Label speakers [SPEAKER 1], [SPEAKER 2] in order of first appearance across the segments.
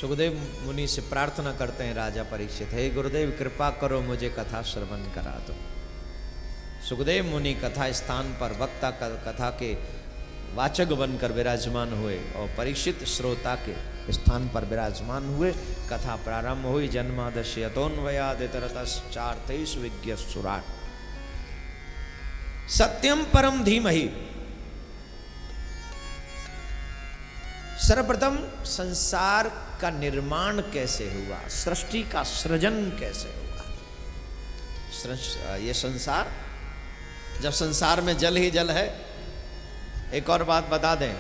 [SPEAKER 1] सुखदेव मुनि से प्रार्थना करते हैं राजा परीक्षित, हे गुरुदेव कृपा करो मुझे कथा श्रवण करा दो। सुखदेव मुनि कथा स्थान पर वक्ता कथा के वाचक बनकर विराजमान हुए और परीक्षित श्रोता के स्थान पर विराजमान हुए। कथा प्रारंभ हुई। जन्मादस्य यतोन्वयादितरतश्चार्थेषु विज्ञस्सुराट् सत्यम परम धीमहि। सर्वप्रथम संसार का निर्माण कैसे हुआ, सृष्टि का सृजन कैसे हुआ। ये संसार, जब संसार में जल ही जल है। एक और बात बता दें,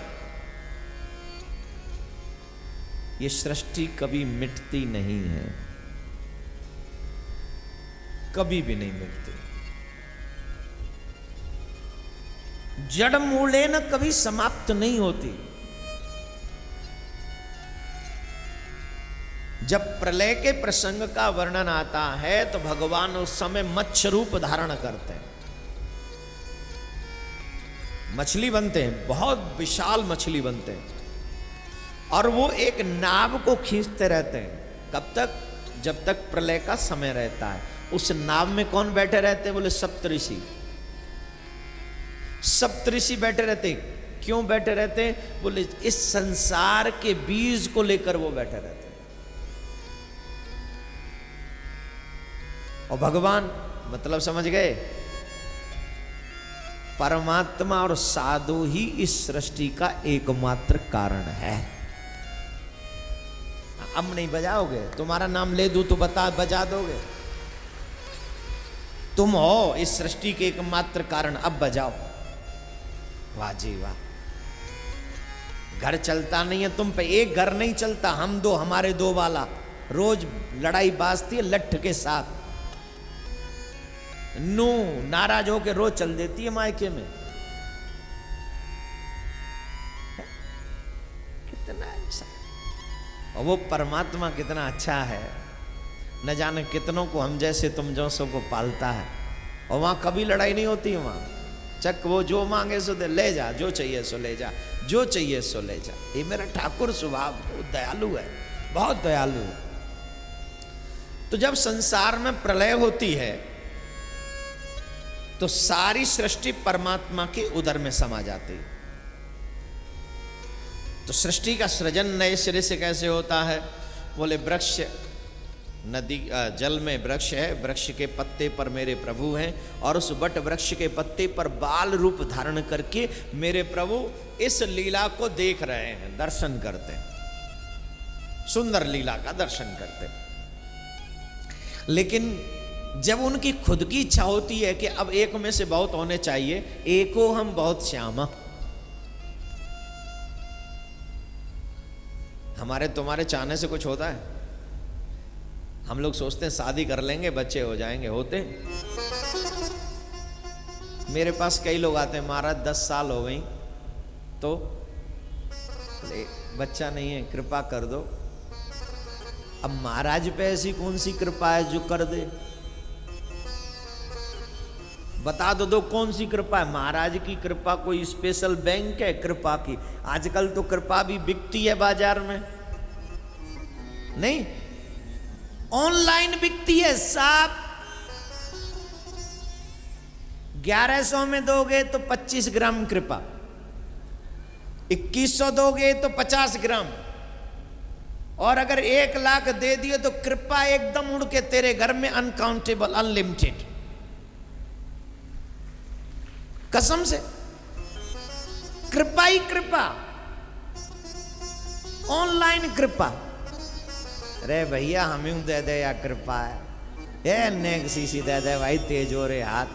[SPEAKER 1] ये सृष्टि कभी मिटती नहीं है, कभी भी नहीं मिटती। जड़ मूले न कभी समाप्त नहीं होती। जब प्रलय के प्रसंग का वर्णन आता है तो भगवान उस समय मत्स्य रूप धारण करते हैं, मछली बनते हैं, बहुत विशाल मछली बनते हैं और वो एक नाव को खींचते रहते हैं। कब तक? जब तक प्रलय का समय रहता है। उस नाव में कौन बैठे रहते हैं? बोले सप्तऋषि। सप्तऋषि बैठे रहते। क्यों बैठे रहते? बोले इस संसार के बीज को लेकर वो बैठे रहते हैं। और भगवान, मतलब समझ गए, परमात्मा और साधु ही इस सृष्टि का एकमात्र कारण है। अब नहीं बजाओगे? तुम्हारा नाम ले दूं तो बजा दोगे? तुम हो इस सृष्टि के एकमात्र कारण, अब बजाओ। वाह जी वाह। घर चलता नहीं है तुम पे, एक घर नहीं चलता, हम दो, हमारे दो वाला। रोज लड़ाई बाजती है लठ के साथ। नू नाराज होकर रोज चल देती है मायके में। कितना अच्छा। और वो परमात्मा कितना अच्छा है, न जाने कितनों को हम जैसे तुम जैसों को पालता है। और वहां कभी लड़ाई नहीं होती है। वहां चक वो जो मांगे सो दे, ले जा, जो चाहिए सो ले जा, जो चाहिए सो ले जा। ये मेरा ठाकुर स्वभाव बहुत दयालु है, बहुत दयालु है। तो जब संसार में प्रलय होती है तो सारी सृष्टि परमात्मा के उदर में समा जाती है। तो सृष्टि का सृजन नए सिरे से कैसे होता है? बोले वृक्ष, नदी, जल में वृक्ष है, वृक्ष के पत्ते पर मेरे प्रभु हैं और उस वट वृक्ष के पत्ते पर बाल रूप धारण करके मेरे प्रभु इस लीला को देख रहे हैं, दर्शन करते हैं, सुंदर लीला का दर्शन करते हैं। लेकिन जब उनकी खुद की इच्छा होती है कि अब एक में से बहुत होने चाहिए, एको हम बहुत श्यामा। हमारे तुम्हारे चाहने से कुछ होता है? हम लोग सोचते हैं शादी कर लेंगे, बच्चे हो जाएंगे। होते? मेरे पास कई लोग आते हैं, महाराज 10 साल हो गई तो बच्चा नहीं है, कृपा कर दो। अब महाराज पे ऐसी कौन सी कृपा है जो कर दे? बता दो कौन सी कृपा है? महाराज की कृपा कोई स्पेशल बैंक है कृपा की? आजकल तो कृपा भी बिकती है बाजार में, नहीं, ऑनलाइन बिकती है साहब। 1100 में दोगे तो 25 ग्राम कृपा, 2100 दोगे तो 50 ग्राम, और अगर 1 लाख दे दिए तो कृपा एकदम उड़ के तेरे घर में, अनकाउंटेबल, अनलिमिटेड, कसम से। कृपा ही कृपा, ऑनलाइन कृपा। अरे भैया हमें दे दे या कृपा है, ये नेक सी दे दे भाई, तेज हो रहे हाथ,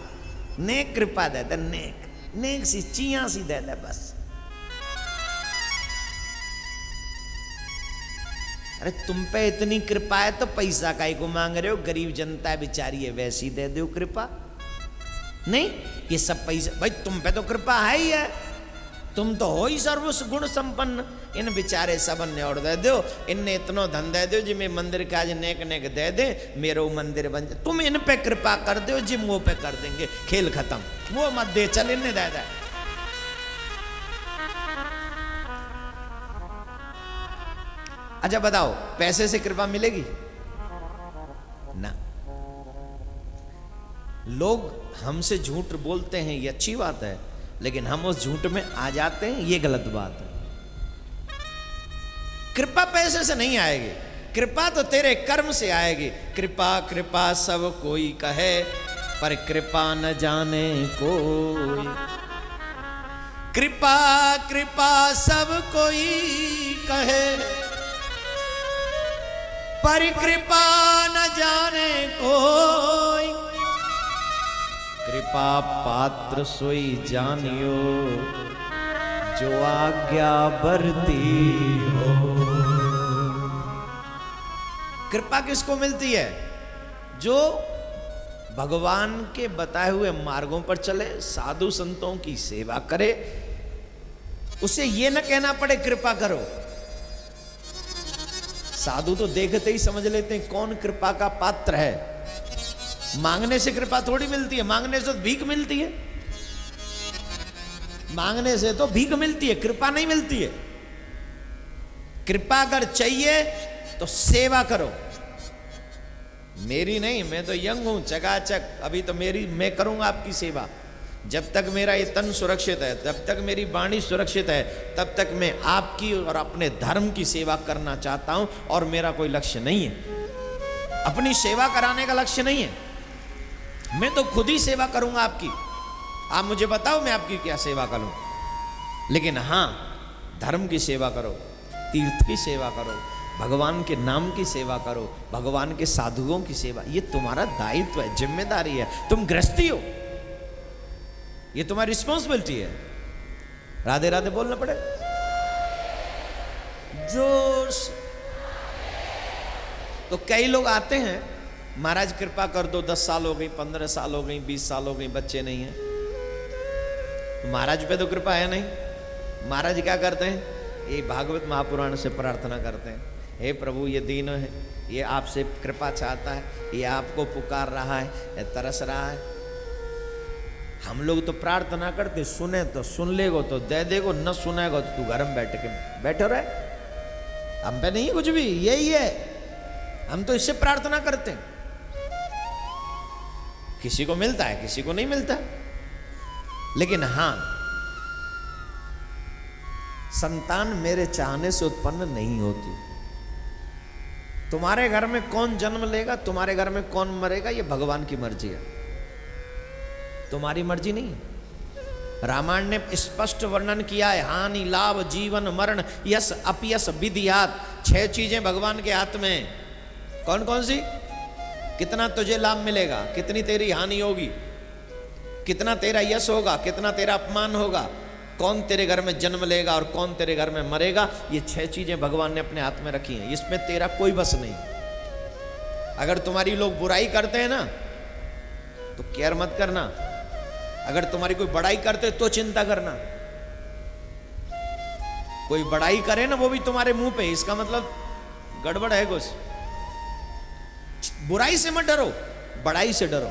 [SPEAKER 1] नेक कृपा दे दे, नेक सी चिया सी दे दे बस। अरे तुम पे इतनी कृपा है तो पैसा काहे को मांग रहे हो? गरीब जनता बेचारी है, वैसी दे दो कृपा। नहीं, ये सब पैसा भाई तुम पे तो कृपा है ही है, तुम तो हो ही सर्वस गुण संपन्न। इन बेचारे सब ने और दे दो, इनने इतना धन दे दो जी, मैं मंदिर का आज नेक नेक दे दे, मेरो मंदिर बन जाए। तुम इन पे कृपा कर दो जी, वो पे कर देंगे, खेल खत्म। वो मत दे, चल इन्हें दे दे। अच्छा बताओ, पैसे से कृपा मिलेगी ना? लोग हमसे झूठ बोलते हैं, ये अच्छी बात है, लेकिन हम उस झूठ में आ जाते हैं, ये गलत बात है। कृपा पैसे से नहीं आएगी, कृपा तो तेरे कर्म से आएगी। कृपा कृपा सब कोई कहे, पर कृपा न जाने कोई। कृपा कृपा सब कोई कहे, पर कृपा न जाने कोई। कृपा पात्र सोई जानियो, जो आज्ञा बरती हो। कृपा किसको मिलती है? जो भगवान के बताए हुए मार्गों पर चले, साधु संतों की सेवा करे, उसे यह न कहना पड़े कृपा करो। साधु तो देखते ही समझ लेते हैं कौन कृपा का पात्र है। मांगने से कृपा थोड़ी मिलती है, मांगने से तो भीख मिलती है। मांगने से तो भीख मिलती है, कृपा नहीं मिलती है। कृपा अगर चाहिए तो सेवा करो। मेरी नहीं, मैं तो यंग हूं चकाचक, अभी तो मेरी, मैं करूंगा आपकी सेवा। जब तक मेरा ये तन सुरक्षित है, तब तक मेरी वाणी सुरक्षित है, तब तक मैं आपकी और अपने धर्म की सेवा करना चाहता हूं। और मेरा कोई लक्ष्य नहीं है, अपनी सेवा कराने का लक्ष्य नहीं है। मैं तो खुद ही सेवा करूंगा आपकी। आप मुझे बताओ मैं आपकी क्या सेवा करूं। लेकिन हां, धर्म की सेवा करो, तीर्थ की सेवा करो, भगवान के नाम की सेवा करो, भगवान के साधुओं की सेवा। ये तुम्हारा दायित्व है, जिम्मेदारी है। तुम गृहस्थी हो, ये तुम्हारी रिस्पॉन्सिबिलिटी है। राधे राधे बोलना पड़े जोर से। तो कई लोग आते हैं, महाराज कृपा कर दो, 10 साल हो गई, 15 साल हो गई, 20 साल हो गई, बच्चे नहीं है। महाराज पे तो कृपा है नहीं। महाराज क्या करते हैं? ये भागवत महापुराण से प्रार्थना करते हैं, हे प्रभु ये दीन है, ये आपसे कृपा चाहता है, ये आपको पुकार रहा है, ये तरस रहा है। हम लोग तो प्रार्थना करते, सुने तो सुन लेगो तो दे देगो, न सुनेगो तो तू घर में बैठो रहे। हम पे नहीं कुछ भी, यही है। हम तो इससे प्रार्थना करते हैं। किसी को मिलता है, किसी को नहीं मिलता। लेकिन हां, संतान मेरे चाहने से उत्पन्न नहीं होती। तुम्हारे घर में कौन जन्म लेगा, तुम्हारे घर में कौन मरेगा, ये भगवान की मर्जी है, तुम्हारी मर्जी नहीं है। रामायण ने स्पष्ट वर्णन किया है, हानि लाभ जीवन मरण यश अपयश विधियात। 6 चीजें भगवान के हाथ में। कौन कौन सी? कितना तुझे लाभ मिलेगा, कितनी तेरी हानि होगी, कितना तेरा यश होगा, कितना तेरा अपमान होगा, कौन तेरे घर में जन्म लेगा और कौन तेरे घर में मरेगा। ये 6 चीजें भगवान ने अपने हाथ में रखी हैं, इसमें तेरा कोई बस नहीं। अगर तुम्हारी लोग बुराई करते हैं ना तो केयर मत करना, अगर तुम्हारी कोई बड़ाई करते तो चिंता करना। कोई बड़ाई करे ना, वो भी तुम्हारे मुंह पे, इसका मतलब गड़बड़ है कुछ। बुराई से मत डरो, बड़ाई से डरो।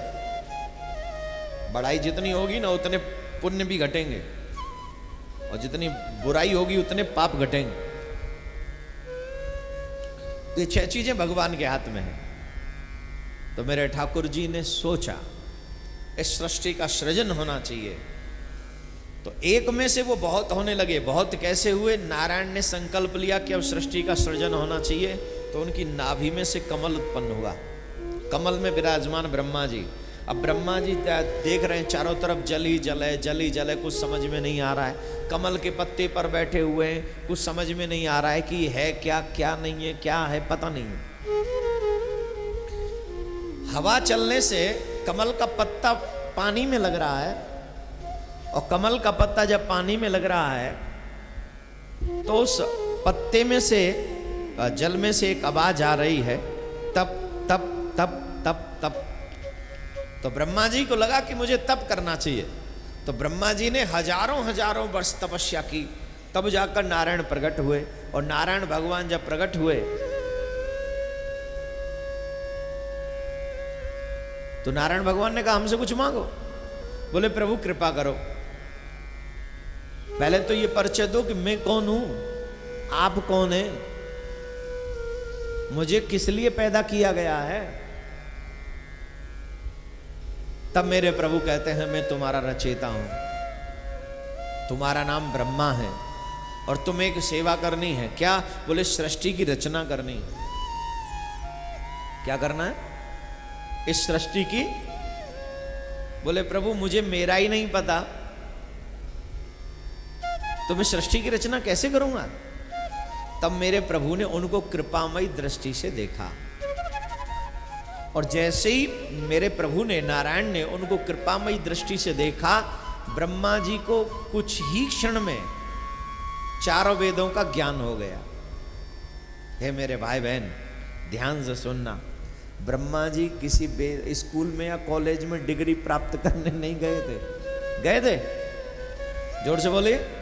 [SPEAKER 1] बड़ाई जितनी होगी ना उतने पुण्य भी घटेंगे, और जितनी बुराई होगी उतने पाप घटेंगे। ये 6 चीजें भगवान के हाथ में है। तो मेरे ठाकुर जी ने सोचा इस सृष्टि का सृजन होना चाहिए। तो एक में से वो बहुत होने लगे। बहुत कैसे हुए? नारायण ने संकल्प लिया कि अब सृष्टि का सृजन होना चाहिए, तो उनकी नाभि में से कमल उत्पन्न हुआ। कमल में विराजमान ब्रह्मा जी। अब ब्रह्मा जी देख रहे हैं चारों तरफ जल ही जल है, जल ही जल है, कुछ समझ में नहीं आ रहा है। कमल के पत्ते पर बैठे हुए हैं, कुछ समझ में नहीं आ रहा है कि है क्या, क्या नहीं है, क्या है, पता नहीं है। हवा चलने से कमल का पत्ता पानी में लग रहा है, और कमल का पत्ता जब पानी में लग रहा है तो उस पत्ते में से, जल में से एक आवाज आ रही है, तप तप तप तप तप। तो ब्रह्मा जी को लगा कि मुझे तप करना चाहिए। तो ब्रह्मा जी ने हजारों हजारों वर्ष तपस्या की, तब जाकर नारायण प्रकट हुए। और नारायण भगवान जब प्रकट हुए तो नारायण भगवान ने कहा हमसे कुछ मांगो। बोले प्रभु कृपा करो, पहले तो ये परिचय दो कि मैं कौन हूं, आप कौन है। मुझे किस लिए पैदा किया गया है? तब मेरे प्रभु कहते हैं मैं तुम्हारा रचयिता हूं, तुम्हारा नाम ब्रह्मा है और तुम्हें एक सेवा करनी है। क्या? बोले सृष्टि की रचना करनी। क्या करना है? इस सृष्टि की। बोले प्रभु मुझे मेरा ही नहीं पता, तो मैं सृष्टि की रचना कैसे करूंगा? तब मेरे प्रभु ने उनको कृपामयी दृष्टि से देखा, और जैसे ही मेरे प्रभु ने, नारायण ने उनको कृपामयी दृष्टि से देखा, ब्रह्मा जी को कुछ ही क्षण में चारों वेदों का ज्ञान हो गया। हे मेरे भाई बहन, ध्यान से सुनना, ब्रह्मा जी किसी स्कूल में या कॉलेज में डिग्री प्राप्त करने नहीं गए थे। गए थे? जोर से बोलिए।